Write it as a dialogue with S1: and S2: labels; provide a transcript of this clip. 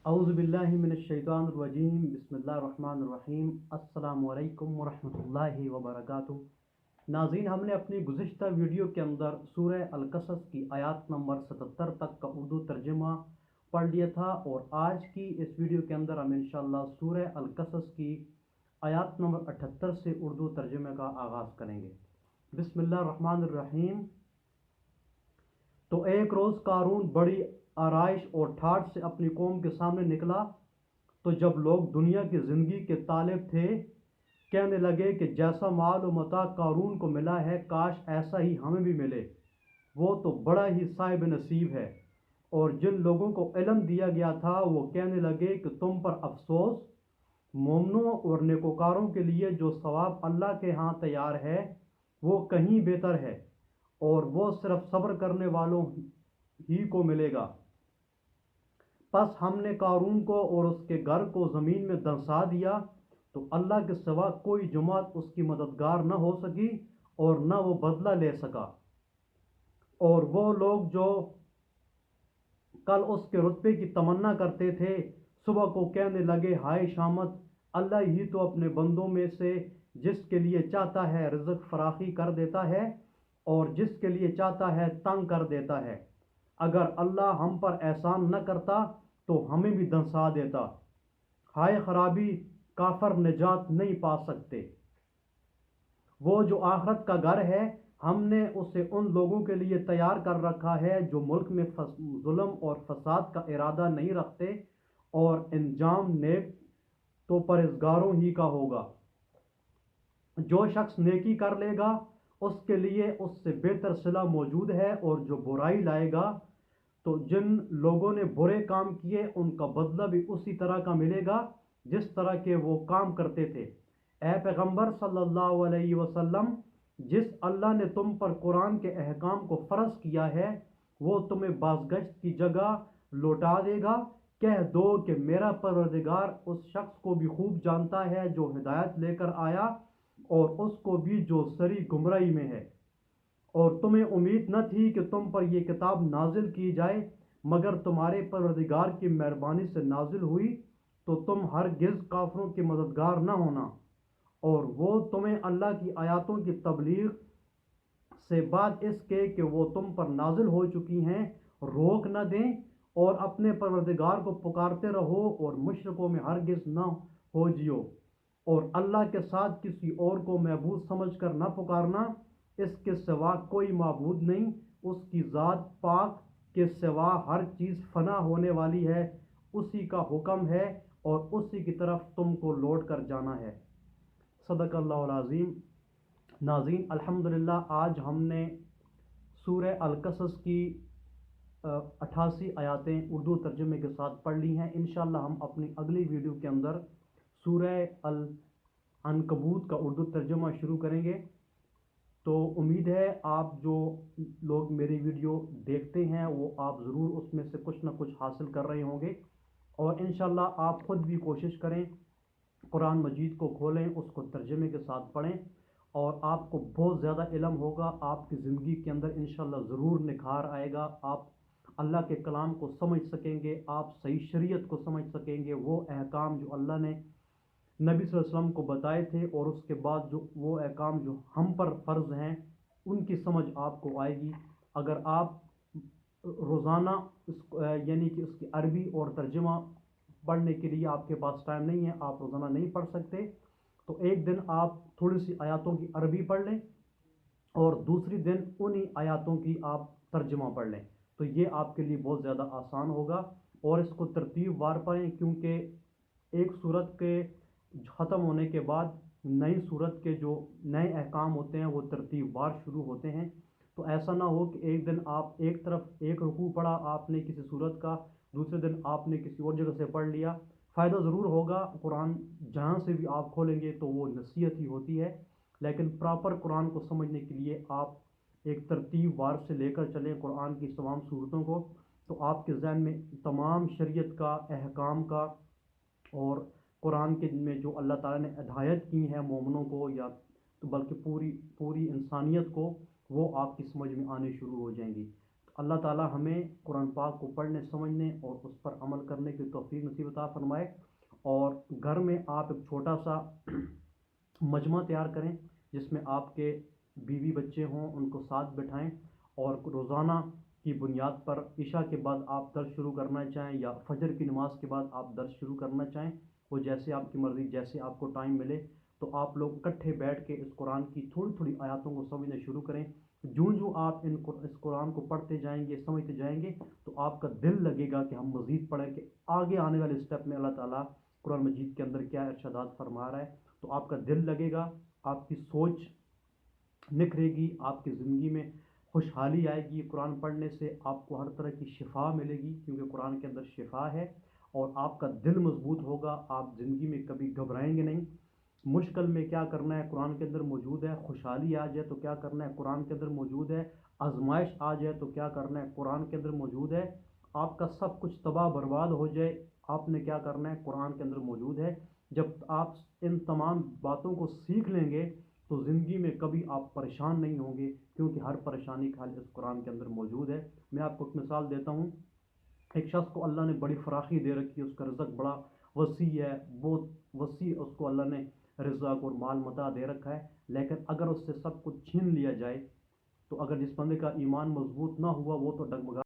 S1: अऊज़ुबिल्लाहिमिनश्शैतानिर्रजीम बिस्मिल्लाहिर्रहमानिर्रहीम अस्सलामु अलैकुम वरहमतुल्लाहि वबरकातुहू। नाज़रीन, हमने अपनी गुज़िश्ता वीडियो के अंदर सूरह अल-कसस की आयत नंबर 77 तक का उर्दू तर्जुमा पढ़ लिया था और आज की इस वीडियो के अंदर हम इंशाअल्लाह सूरह अल-कसस की आयत नंबर 78 से उर्दू तर्जुमे का आगाज़ करेंगे। बिस्मिल्लाहिर्रहमानिर्रहीम। तो एक रोज़ कारून बड़ी आराइश और ठाठ से अपनी कौम के सामने निकला। तो जब लोग दुनिया की ज़िंदगी के तालिब थे, कहने लगे कि जैसा माल व मता कारून को मिला है, काश ऐसा ही हमें भी मिले, वो तो बड़ा ही साहिब नसीब है। और जिन लोगों को इल्म दिया गया था वो कहने लगे कि तुम पर अफसोस, मोमनों और नेकोकारों के लिए जो सवाब अल्लाह के यहाँ तैयार है वो कहीं बेहतर है, और वो सिर्फ सब्र करने वालों ही को मिलेगा। बस हमने कारून को और उसके घर को ज़मीन में धंसा दिया, तो अल्लाह के सिवा कोई जमात उसकी मददगार न हो सकी और न वो बदला ले सका। और वो लोग जो कल उसके रुतबे की तमन्ना करते थे, सुबह को कहने लगे, हाय शामत, अल्लाह ही तो अपने बंदों में से जिसके लिए चाहता है रिज़्क़ फराखी कर देता है और जिसके लिए चाहता है तंग कर देता है। अगर अल्लाह हम पर एहसान न करता तो हमें भी धंसा देता। हाय खराबी, काफर निजात नहीं पा सकते। वो जो आखरत का घर है, हमने उसे उन लोगों के लिए तैयार कर रखा है जो मुल्क में जुल्म और फसाद का इरादा नहीं रखते, और इंजाम नेक तो परहेज़गारों ही का होगा। जो शख्स नेकी कर लेगा उसके लिए उससे बेहतर सिला मौजूद है, और जो बुराई लाएगा तो जिन लोगों ने बुरे काम किए उनका बदला भी उसी तरह का मिलेगा जिस तरह के वो काम करते थे। ए पैगंबर सल्लल्लाहु अलैहि वसल्लम, जिस अल्लाह ने तुम पर कुरान के अहकाम को फ़र्ज किया है वो तुम्हें बाज़गश्त की जगह लौटा देगा। कह दो कि मेरा परवरदिगार उस शख्स को भी खूब जानता है जो हिदायत लेकर आया, और उसको भी जो सरी गुमराही में है। और तुम्हें उम्मीद न थी कि तुम पर यह किताब नाजिल की जाए, मगर तुम्हारे परवरदिगार की मेहरबानी से नाजिल हुई, तो तुम हरगिज़ काफिरों के मददगार न होना। और वो तुम्हें अल्लाह की आयतों की तबलीग से बाद इसके कि वो तुम पर नाजिल हो चुकी हैं रोक न दें, और अपने परवरदिगार को पुकारते रहो और मुशरिकों में हरगिज़ न हो जियो। और अल्लाह के साथ किसी और को महबूद समझ कर न पुकारना, इसके सिवा कोई माबूद नहीं। उसकी ज़ात पाक के सिवा हर चीज़ फ़ना होने वाली है, उसी का हुक्म है और उसी की तरफ तुमको लौट कर जाना है। सदक़ल्लाहुल अज़ीम। नाज़रीन, अल्हम्दुलिल्लाह आज हमने सूरह अल-कसस की 88 आयतें उर्दू तर्जुमे के साथ पढ़ ली हैं। इंशाअल्लाह हम अपनी अगली वीडियो के अंदर सूरह अल-अनकबूत का उर्दू तर्जुमा शुरू करेंगे। तो उम्मीद है आप जो लोग मेरी वीडियो देखते हैं वो आप ज़रूर उसमें से कुछ ना कुछ हासिल कर रहे होंगे, और इंशाअल्लाह आप ख़ुद भी कोशिश करें, कुरान मजीद को खोलें, उसको तर्जुमे के साथ पढ़ें, और आपको बहुत ज़्यादा इल्म होगा। आपकी ज़िंदगी के अंदर इंशाअल्लाह ज़रूर निखार आएगा। आप अल्लाह के कलाम को समझ सकेंगे, आप सही शरीयत को समझ सकेंगे, वो अहकाम जो अल्लाह ने नबी सल्लल्लाहु अलैहि वसल्लम को बताए थे, और उसके बाद जो वो अहकाम जो हम पर फ़र्ज़ हैं उनकी समझ आपको आएगी। अगर आप रोज़ाना यानी कि उसकी अरबी और तर्जुमा पढ़ने के लिए आपके पास टाइम नहीं है, आप रोज़ाना नहीं पढ़ सकते, तो एक दिन आप थोड़ी सी आयतों की अरबी पढ़ लें और दूसरी दिन उन्हीं आयतों की आप तर्जुमा पढ़ लें, तो ये आपके लिए बहुत ज़्यादा आसान होगा। और इसको तरतीब वार पढ़ें, क्योंकि एक सूरत के ख़त्म होने के बाद नई सूरत के जो नए अहकाम होते हैं वो तरतीब वार शुरू होते हैं। तो ऐसा ना हो कि एक दिन आप एक तरफ एक रुकू पढ़ा आपने किसी सूरत का, दूसरे दिन आपने किसी और जगह से पढ़ लिया। फ़ायदा ज़रूर होगा, कुरान जहाँ से भी आप खोलेंगे तो वो नसीहत ही होती है, लेकिन प्रॉपर कुरान को समझने के लिए आप एक तरतीब वार से लेकर चलें कुरान की तमाम सूरतों को, तो आपके ज़हन में तमाम शरीयत का अहकाम का और कुरान के में जो अल्लाह ताला ने हिदायत की है मोमिनों को, या तो बल्कि पूरी पूरी इंसानियत को, वो आपकी समझ में आने शुरू हो जाएंगी। اللہ تعالی ہمیں قرآن پاک کو پڑھنے سمجھنے اور اس پر عمل کرنے کی توفیق نصیب عطا فرمائے۔ اور گھر میں آپ ایک چھوٹا سا مجمع تیار کریں جس میں آپ کے بیوی بچے ہوں، ان کو ساتھ بٹھائیں اور روزانہ کی بنیاد پر عشاء کے بعد آپ درس شروع کرنا چاہیں یا فجر کی نماز کے بعد آپ درس شروع کرنا چاہیں، وہ جیسے آپ کی مرضی، جیسے آپ کو ٹائم ملے، تو آپ لوگ اکٹھے بیٹھ کے اس قرآن کی تھوڑی تھوڑی آیاتوں کو سمجھنا شروع کریں۔ جوں آپ اس قرآن کو پڑھتے جائیں گے، سمجھتے جائیں گے، تو آپ کا دل لگے گا کہ ہم مزید پڑھیں، کہ آگے آنے والے اسٹیپ میں اللہ تعالیٰ قرآن مجید کے اندر کیا ارشادات فرما رہا ہے۔ تو آپ کا دل لگے گا، آپ کی سوچ نکھرے گی، آپ کی زندگی میں خوشحالی آئے گی۔ قرآن پڑھنے سے آپ کو ہر طرح کی شفا ملے گی، کیونکہ قرآن کے اندر شفا ہے، اور آپ کا دل مضبوط ہوگا، آپ زندگی میں کبھی گھبرائیں گے نہیں۔ مشکل میں کیا کرنا ہے قرآن کے اندر موجود ہے، خوشحالی آ جائے تو کیا کرنا ہے قرآن کے اندر موجود ہے، آزمائش آ جائے تو کیا کرنا ہے قرآن کے اندر موجود ہے، آپ کا سب کچھ تباہ برباد ہو جائے، آپ نے کیا کرنا ہے قرآن کے اندر موجود ہے۔ جب آپ ان تمام باتوں کو سیکھ لیں گے تو زندگی میں کبھی آپ پریشان نہیں ہوں گے، کیونکہ ہر پریشانی کا حل اس قرآن کے اندر موجود ہے۔ میں آپ کو ایک مثال دیتا ہوں، ایک شخص کو اللہ نے بڑی فراخی دے رکھی ہے، اس کا رزق بڑا وسیع ہے، بہت وسیع اس کو اللہ نے رزق اور مال متاع دے رکھا ہے، لیکن اگر اس سے سب کچھ چھین لیا جائے، تو اگر جس بندے کا ایمان مضبوط نہ ہوا وہ تو ڈگمگا